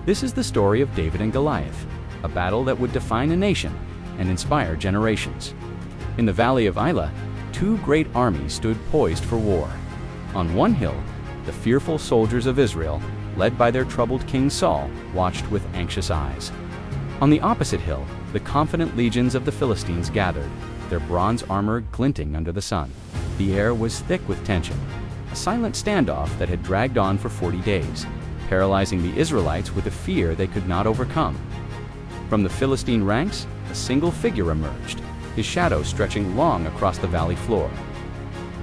This is the story of David and Goliath, a battle that would define a nation and inspire generations. In the valley of Elah, two great armies stood poised for war. On one hill, the fearful soldiers of Israel, led by their troubled king Saul, watched with anxious eyes. On the opposite hill, the confident legions of the Philistines gathered, their bronze armor glinting under the sun. The air was thick with tension, a silent standoff that had dragged on for 40 days, paralyzing the Israelites with a fear they could not overcome. From the Philistine ranks, a single figure emerged, his shadow stretching long across the valley floor.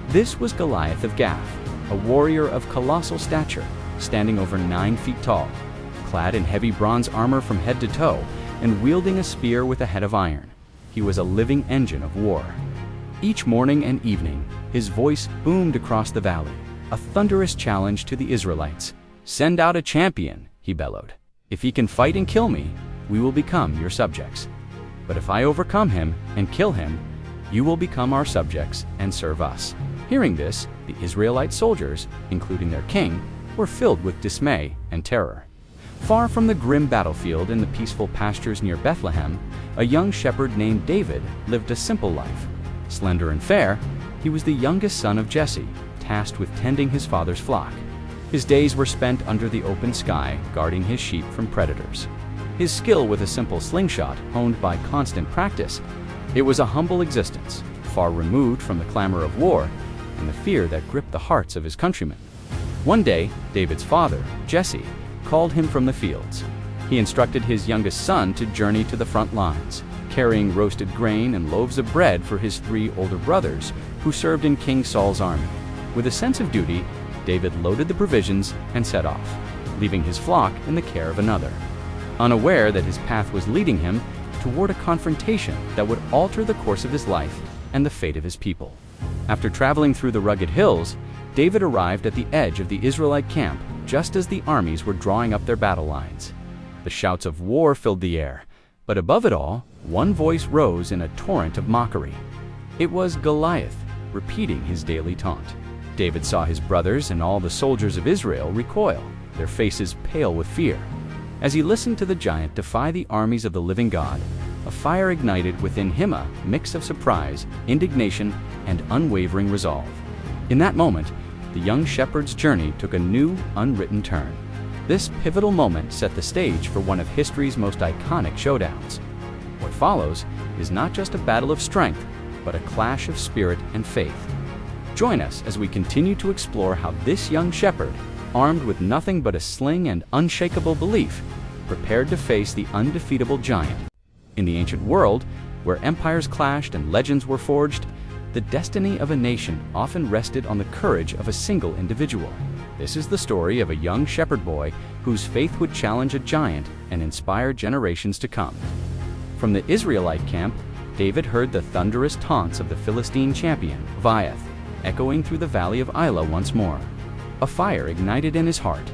This was Goliath of Gath, a warrior of colossal stature, standing over 9 feet tall, clad in heavy bronze armor from head to toe, and wielding a spear with a head of iron. He was a living engine of war. Each morning and evening, his voice boomed across the valley, a thunderous challenge to the Israelites. "Send out a champion," he bellowed. "If he can fight and kill me, we will become your subjects. But if I overcome him and kill him, you will become our subjects and serve us." Hearing this, the Israelite soldiers, including their king, were filled with dismay and terror. Far from the grim battlefield in the peaceful pastures near Bethlehem, a young shepherd named David lived a simple life. Slender and fair, he was the youngest son of Jesse, tasked with tending his father's flock. His days were spent under the open sky, guarding his sheep from predators. His skill with a simple slingshot, honed by constant practice, it was a humble existence, far removed from the clamor of war and the fear that gripped the hearts of his countrymen. One day, David's father, Jesse, called him from the fields. He instructed his youngest son to journey to the front lines, carrying roasted grain and loaves of bread for his 3 older brothers who served in King Saul's army. With a sense of duty, David loaded the provisions and set off, leaving his flock in the care of another, unaware that his path was leading him toward a confrontation that would alter the course of his life and the fate of his people. After traveling through the rugged hills, David arrived at the edge of the Israelite camp just as the armies were drawing up their battle lines. The shouts of war filled the air, but above it all, one voice rose in a torrent of mockery. It was Goliath, repeating his daily taunt. David saw his brothers and all the soldiers of Israel recoil, their faces pale with fear. As he listened to the giant defy the armies of the living God, a fire ignited within him, a mix of surprise, indignation, and unwavering resolve. In that moment, the young shepherd's journey took a new, unwritten turn. This pivotal moment set the stage for one of history's most iconic showdowns. What follows is not just a battle of strength, but a clash of spirit and faith. Join us as we continue to explore how this young shepherd, armed with nothing but a sling and unshakable belief, prepared to face the undefeatable giant. In the ancient world, where empires clashed and legends were forged, the destiny of a nation often rested on the courage of a single individual. This is the story of a young shepherd boy whose faith would challenge a giant and inspire generations to come. From the Israelite camp, David heard the thunderous taunts of the Philistine champion, Goliath, echoing through the valley of Elah once more. A fire ignited in his heart.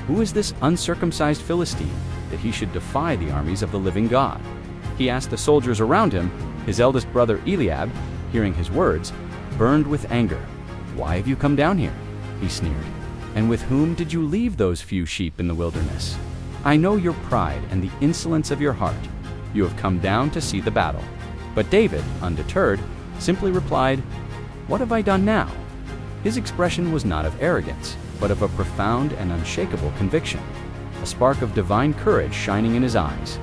Who is this uncircumcised Philistine that he should defy the armies of the living God? He asked the soldiers around him. His eldest brother Eliab, hearing his words, burned with anger. "Why have you come down here?" he sneered. "And with whom did you leave those few sheep in the wilderness? I know your pride and the insolence of your heart. You have come down to see the battle." But David, undeterred, simply replied, "What have I done now?" His expression was not of arrogance, but of a profound and unshakable conviction, a spark of divine courage shining in his eyes.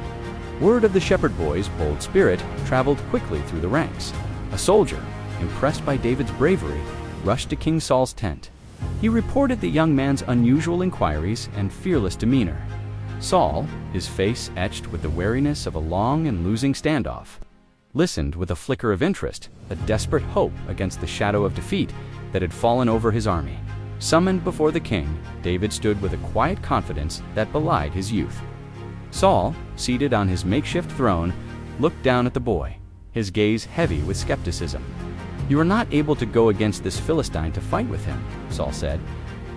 Word of the shepherd boy's bold spirit traveled quickly through the ranks. A soldier, impressed by David's bravery, rushed to King Saul's tent. He reported the young man's unusual inquiries and fearless demeanor. Saul, his face etched with the wariness of a long and losing standoff, listened with a flicker of interest, a desperate hope against the shadow of defeat that had fallen over his army. Summoned before the king, David stood with a quiet confidence that belied his youth. Saul, seated on his makeshift throne, looked down at the boy, his gaze heavy with skepticism. "You are not able to go against this Philistine to fight with him," Saul said,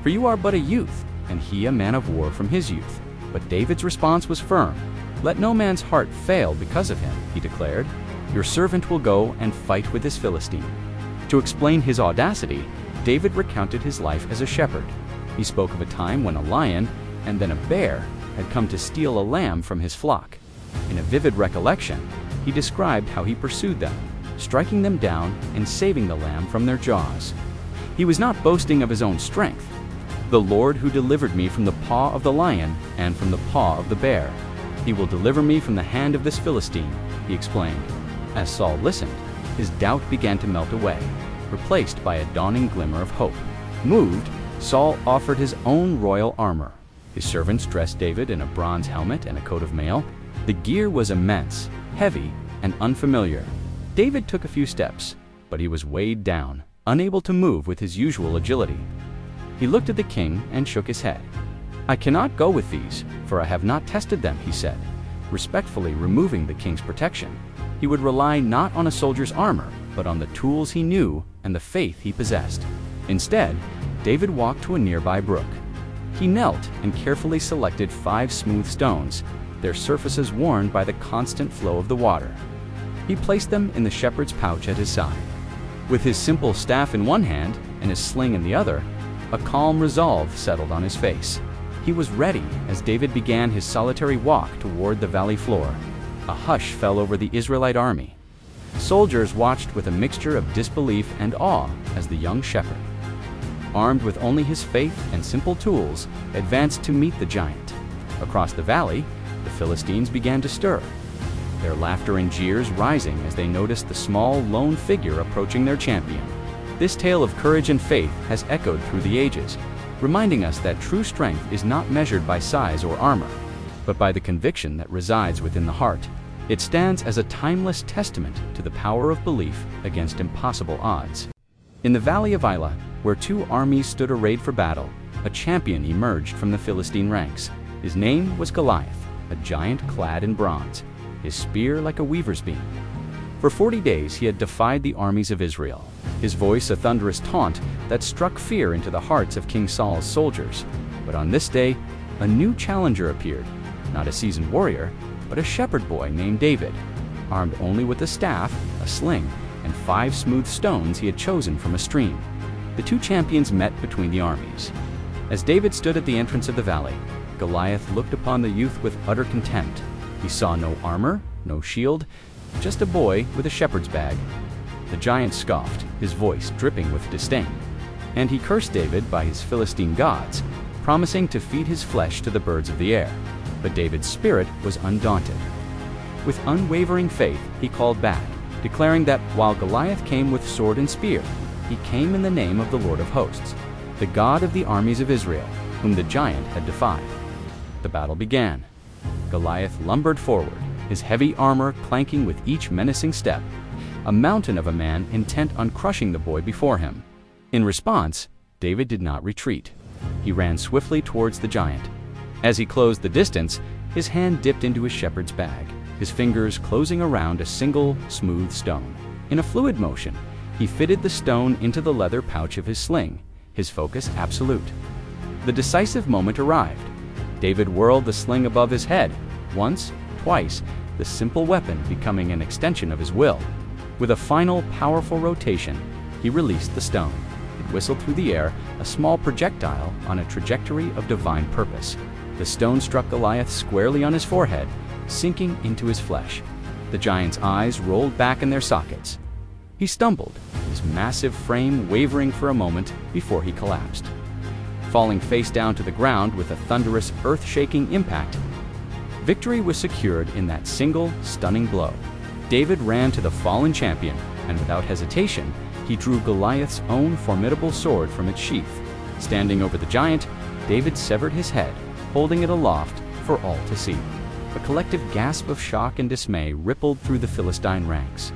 "for you are but a youth, and he a man of war from his youth." But David's response was firm. "Let no man's heart fail because of him," he declared. "Your servant will go and fight with this Philistine." To explain his audacity, David recounted his life as a shepherd. He spoke of a time when a lion and then a bear had come to steal a lamb from his flock. In a vivid recollection, he described how he pursued them, striking them down and saving the lamb from their jaws. He was not boasting of his own strength. "The Lord who delivered me from the paw of the lion and from the paw of the bear. He will deliver me from the hand of this Philistine," he explained. As Saul listened, his doubt began to melt away, replaced by a dawning glimmer of hope. Moved, Saul offered his own royal armor. His servants dressed David in a bronze helmet and a coat of mail. The gear was immense, heavy, and unfamiliar. David took a few steps, but he was weighed down, unable to move with his usual agility. He looked at the king and shook his head. "I cannot go with these, for I have not tested them," he said, respectfully removing the king's protection. He would rely not on a soldier's armor, but on the tools he knew and the faith he possessed. Instead, David walked to a nearby brook. He knelt and carefully selected 5 smooth stones, their surfaces worn by the constant flow of the water. He placed them in the shepherd's pouch at his side. With his simple staff in one hand and his sling in the other, a calm resolve settled on his face. He was ready as David began his solitary walk toward the valley floor. A hush fell over the Israelite army. Soldiers watched with a mixture of disbelief and awe as the young shepherd, armed with only his faith and simple tools, advanced to meet the giant. Across the valley, the Philistines began to stir, their laughter and jeers rising as they noticed the small, lone figure approaching their champion. This tale of courage and faith has echoed through the ages, reminding us that true strength is not measured by size or armor, but by the conviction that resides within the heart. It stands as a timeless testament to the power of belief against impossible odds. In the valley of Elah, where 2 armies stood arrayed for battle, a champion emerged from the Philistine ranks. His name was Goliath, a giant clad in bronze, his spear like a weaver's beam. For 40 days he had defied the armies of Israel, his voice a thunderous taunt that struck fear into the hearts of King Saul's soldiers. But on this day, a new challenger appeared, not a seasoned warrior, but a shepherd boy named David, armed only with a staff, a sling, and 5 smooth stones he had chosen from a stream. The 2 champions met between the armies. As David stood at the entrance of the valley, Goliath looked upon the youth with utter contempt. He saw no armor, no shield, just a boy with a shepherd's bag. The giant scoffed, his voice dripping with disdain, and he cursed David by his Philistine gods, promising to feed his flesh to the birds of the air. But David's spirit was undaunted. With unwavering faith, he called back, declaring that while Goliath came with sword and spear, he came in the name of the Lord of hosts, the God of the armies of Israel, whom the giant had defied. The battle began. Goliath lumbered forward, his heavy armor clanking with each menacing step, a mountain of a man intent on crushing the boy before him. In response, David did not retreat. He ran swiftly towards the giant. As he closed the distance, his hand dipped into his shepherd's bag, his fingers closing around a single, smooth stone. In a fluid motion, he fitted the stone into the leather pouch of his sling, his focus absolute. The decisive moment arrived. David whirled the sling above his head, once, twice, the simple weapon becoming an extension of his will. With a final, powerful rotation, he released the stone. It whistled through the air, a small projectile on a trajectory of divine purpose. The stone struck Goliath squarely on his forehead, sinking into his flesh. The giant's eyes rolled back in their sockets. He stumbled, his massive frame wavering for a moment before he collapsed, falling face down to the ground with a thunderous, earth-shaking impact. Victory was secured in that single, stunning blow. David ran to the fallen champion, and without hesitation, he drew Goliath's own formidable sword from its sheath. Standing over the giant, David severed his head, holding it aloft for all to see. A collective gasp of shock and dismay rippled through the Philistine ranks,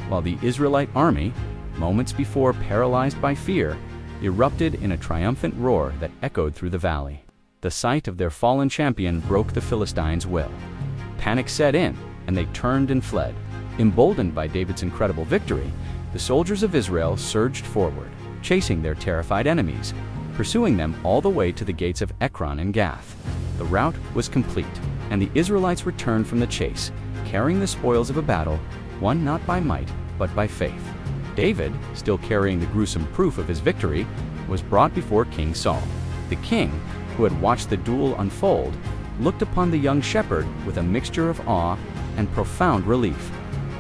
while the Israelite army, moments before paralyzed by fear, erupted in a triumphant roar that echoed through the valley. The sight of their fallen champion broke the Philistines' will. Panic set in, and they turned and fled. Emboldened by David's incredible victory, the soldiers of Israel surged forward, chasing their terrified enemies, pursuing them all the way to the gates of Ekron and Gath. The rout was complete, and the Israelites returned from the chase, carrying the spoils of a battle won not by might, but by faith. David, still carrying the gruesome proof of his victory, was brought before King Saul. The king, who had watched the duel unfold, looked upon the young shepherd with a mixture of awe and profound relief.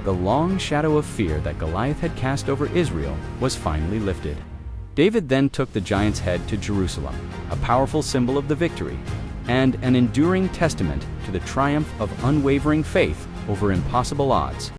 The long shadow of fear that Goliath had cast over Israel was finally lifted. David then took the giant's head to Jerusalem, a powerful symbol of the victory, and an enduring testament to the triumph of unwavering faith over impossible odds.